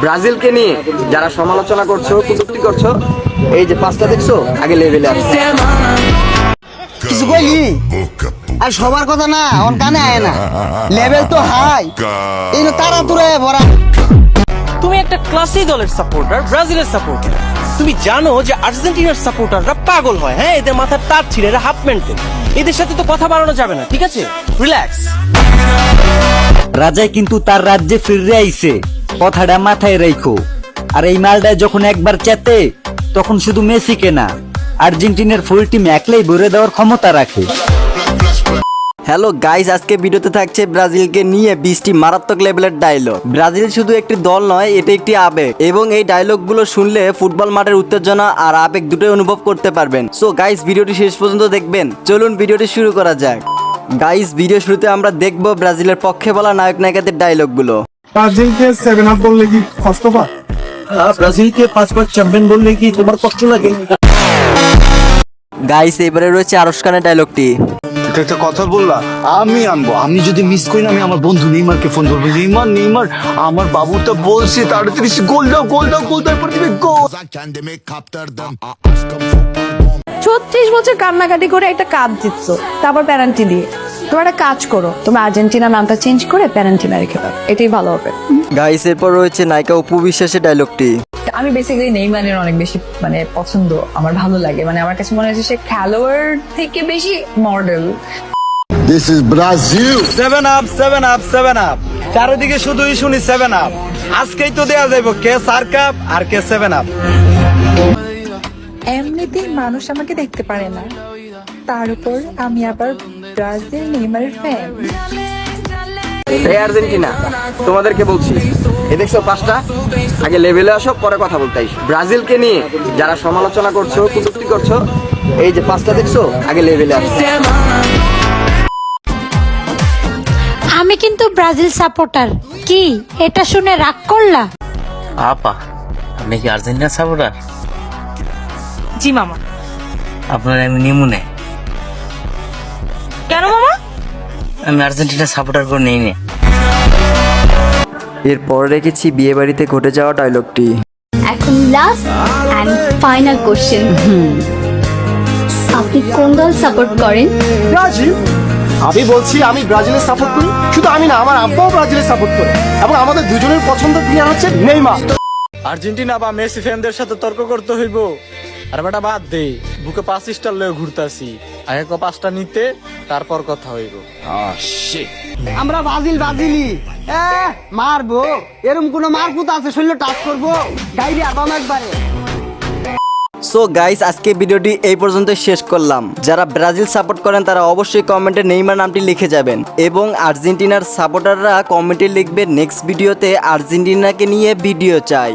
ব্রাজিলকে নিয়ে যারা সমালোচনা করছো, কটূক্তি করছো, এই যে পাঁচটা দেখছো, আগে লেভেলে আসো। কিছু কইলি আর সবার কথা না অন কানে আয় না, লেভেল তো হাই, এই তারা তুরে ভরা। তুমি একটা ক্লাসি দলের সাপোর্টার, ব্রাজিলের সাপোর্টার। তুমি জানো যে আর্জেন্টিনার সাপোর্টাররা পাগল হয়, হ্যাঁ, এদের মাথার তার ছিঁড়ে, এরা হাফ মেন্টেল। এদের সাথে তো কথা বাড়ানো যাবে না, ঠিক আছে? রিল্যাক্স। রাজাই কিন্তু তার রাজ্যে ফিরে আইছে, কথাটা মাথায় রাখো। আর এই মালটায় যখন একবার চেতে, তখন শুধু মেসিকে না, আর্জেন্টিনার ফুল টিম একলাই ভরে দেওয়ার ক্ষমতা রাখে। হ্যালো গাইস, আজকে ভিডিওতে থাকছে ব্রাজিলকে নিয়ে 20টি মারাত্মক লেভেলের ডায়লগ। ব্রাজিল শুধু একটি দল নয়, এটা একটি আবেগ, এবং এই ডায়লগগুলো শুনলে ফুটবল মাঠের উত্তেজনা আর আবেগ দুটোই অনুভব করতে পারবেন। সো গাইস, ভিডিওটি শেষ পর্যন্ত দেখবেন। চলুন ভিডিওটি শুরু করা যাক। গাইস, ভিডিও শুরুতে আমরা দেখব ব্রাজিলের পক্ষে বলা নায়ক নায়িকাদের ডায়লগগুলো। ব্রাজিলকে 7 আপ বললে কি কষ্ট পায়? ব্রাজিলকে 5বার চ্যাম্পিয়ন বললে কি তোমার কষ্ট লাগে? গাইস, এবারে রয়েছে আরশ খানের ডায়লগটি। এটা একটা কথা বললা, আমি আনবো। আমি যদি মিস করি না, আমি আমার বন্ধু নেইমারকে ফোন করবো। নেইমার আমার বাবুটা বলছে তাড়াতাড়ি গোল দাও, গোল দাও, গোল দাও, পরে দিবে গোল। Kendimi kaptırdım. Aşkım çok pardon. 36 বছর কান্নাকাটি করে একটা কাপ জিতছো, তারপর প্যারেন্টি দিয়ে। তোমরা একটা কাজ করো, তুমি আর্জেন্টিনা নামটা চেঞ্জ করে প্যারেন্টিনা রেখে দাও, এটাই ভালো হবে। গাইস, এরপর রয়েছে নায়িকা অপু বিশ্বাসের ডায়লগটি। আমি বেসিক্যালি নেইমারের অনেক বেশি পছন্দ, আমার ভালো লাগে। আমার কাছে মনে হচ্ছে সে খেলোয়াড় থেকে বেশি model. This is Brazil. 7 up 7 up 7 up, চারিদিকে শুধুই শুনি 7 আপ। আজকেই তো দেয়া যাইব কে সার কাপ আর কে 7 আপ। এমনিতেই মানুষ আমাকে দেখতে পারে না, তার উপর আমি আবার ব্রাজিল নেইমারের ফ্যান। এই আর্জেন্টিনা, তোমাদেরকে বলছি, এই দেখছো পাঁচটা, আগে লেভেলে আসো, পরে কথা বলতে আইসো। ব্রাজিলকে নিয়ে যারা সমালোচনা করছো, কটূক্তি করছো, এই যে পাঁচটা দেখছো, আগে লেভেলে আসো। আমি কিন্তু ব্রাজিল সাপোর্টার, কি এটা শুনে রাগ করলা? আপা, আপনি কি আর্জেন্টিনা সাপোর্টার? জি মামা। আপনার আমি নিমুনে। কেন মামা? আমি আর্জেন্টিনা সাপোর্টার করে নেই নে। এরপর রেখেছি বিয়ে বাড়িতে ঘটে যাওয়া ডায়লগটি। এখন লাস্ট এন্ড ফাইনাল কোশ্চেন, আপনি কোন দল সাপোর্ট করেন? ব্রাজিল। আমি বলছি আমি ব্রাজিলের সাপোর্ট করি। শুধু আমি না, আমার আব্বাও ব্রাজিলের সাপোর্ট করে, এবং আমাদের দুজনের পছন্দের প্লেয়ার হচ্ছে নেইমার। আর্জেন্টিনা বা মেসি ফ্যানদের সাথে তর্ক করতে হইব? আর বেটা বাদ দে, বুকে 5 স্টার লয়ে ঘুরতাছি, আগে 5টা নিতে, তারপর কথা হইব। আমরা ব্রাজিলি মারবো, এরকম কোন মারপুত আছে শরীরে টাচ করবো, গাইরে আবাম একবারে। সো গাইস, আজকে ভিডিওটি এই পর্যন্ত শেষ করলাম। যারা ব্রাজিল সাপোর্ট করেন তারা অবশ্যই কমেন্টে নেইমার নামটি লিখে যাবেন, এবং আর্জেন্টিনার সাপোর্টাররা কমেন্টে লিখবে নেক্সট ভিডিওতে আর্জেন্টিনাকে নিয়ে ভিডিও চাই।